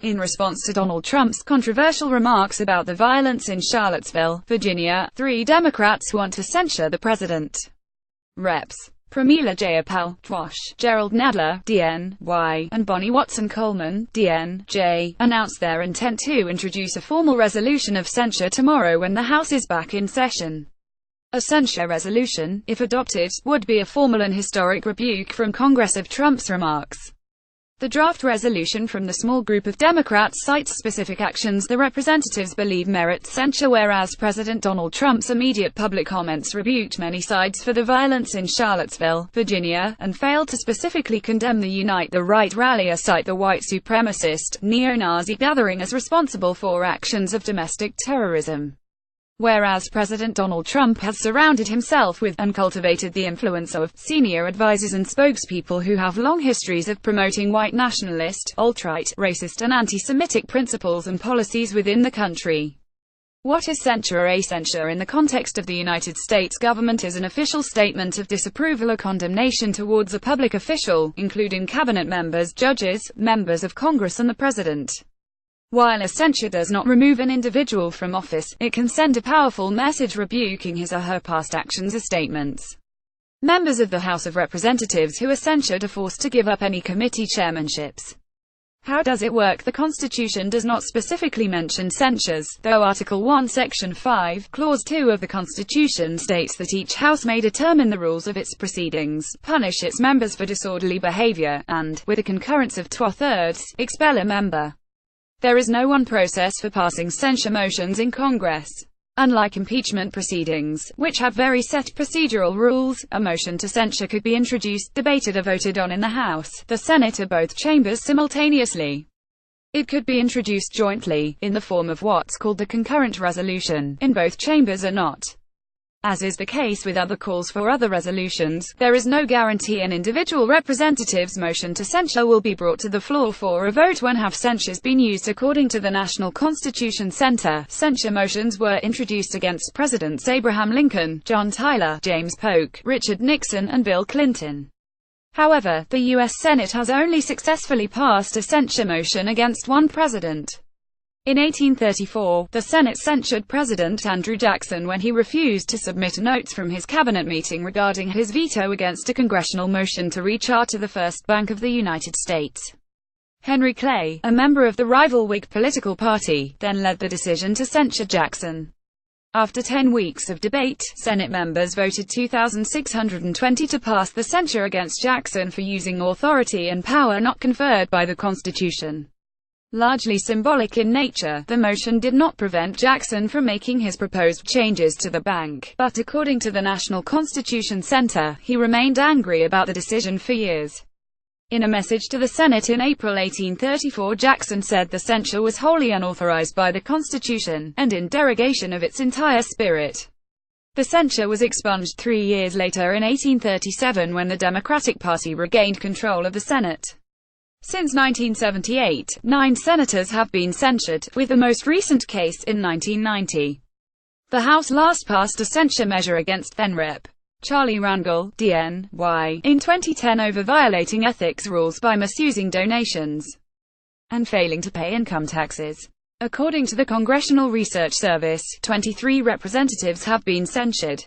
In response to Donald Trump's controversial remarks about the violence in Charlottesville, Virginia, 3 Democrats want to censure the president. Reps. Pramila Jayapal, DWASH, Gerald Nadler, DNY, and Bonnie Watson Coleman, DNJ, announced their intent to introduce a formal resolution of censure tomorrow when the House is back in session. A censure resolution, if adopted, would be a formal and historic rebuke from Congress of Trump's remarks. The draft resolution from the small group of Democrats cites specific actions the representatives believe merit censure, whereas President Donald Trump's immediate public comments rebuked many sides for the violence in Charlottesville, Virginia, and failed to specifically condemn the Unite the Right rally or cite the white supremacist, neo-Nazi gathering as responsible for actions of domestic terrorism. Whereas President Donald Trump has surrounded himself with, and cultivated the influence of, senior advisors and spokespeople who have long histories of promoting white nationalist, alt-right, racist and anti-Semitic principles and policies within the country. What is censure? A censure in the context of the United States government is an official statement of disapproval or condemnation towards a public official, including cabinet members, judges, members of Congress and the president. While a censure does not remove an individual from office, it can send a powerful message rebuking his or her past actions or statements. Members of the House of Representatives who are censured are forced to give up any committee chairmanships. How does it work? The Constitution does not specifically mention censures, though Article 1 Section 5, Clause 2 of the Constitution states that each House may determine the rules of its proceedings, punish its members for disorderly behavior, and, with a concurrence of 2/3, expel a member. There is no one process for passing censure motions in Congress. Unlike impeachment proceedings, which have very set procedural rules, a motion to censure could be introduced, debated or voted on in the House, the Senate or both chambers simultaneously. It could be introduced jointly, in the form of what's called the concurrent resolution, in both chambers or not. As is the case with other calls for other resolutions, there is no guarantee an individual representative's motion to censure will be brought to the floor for a vote when have censures been used. According to the National Constitution Center, censure motions were introduced against Presidents Abraham Lincoln, John Tyler, James Polk, Richard Nixon, and Bill Clinton. However, the U.S. Senate has only successfully passed a censure motion against one president. In 1834, the Senate censured President Andrew Jackson when he refused to submit notes from his cabinet meeting regarding his veto against a congressional motion to recharter the First Bank of the United States. Henry Clay, a member of the rival Whig political party, then led the decision to censure Jackson. After 10 weeks of debate, Senate members voted 2,620 to pass the censure against Jackson for using authority and power not conferred by the Constitution. Largely symbolic in nature, the motion did not prevent Jackson from making his proposed changes to the bank, but according to the National Constitution Center, he remained angry about the decision for years. In a message to the Senate in April 1834, Jackson said the censure was wholly unauthorized by the Constitution, and in derogation of its entire spirit. The censure was expunged 3 years later in 1837 when the Democratic Party regained control of the Senate. Since 1978, 9 senators have been censured, with the most recent case in 1990. The House last passed a censure measure against then-Rep. Charlie Rangel, DNY, in 2010 over violating ethics rules by misusing donations and failing to pay income taxes. According to the Congressional Research Service, 23 representatives have been censured.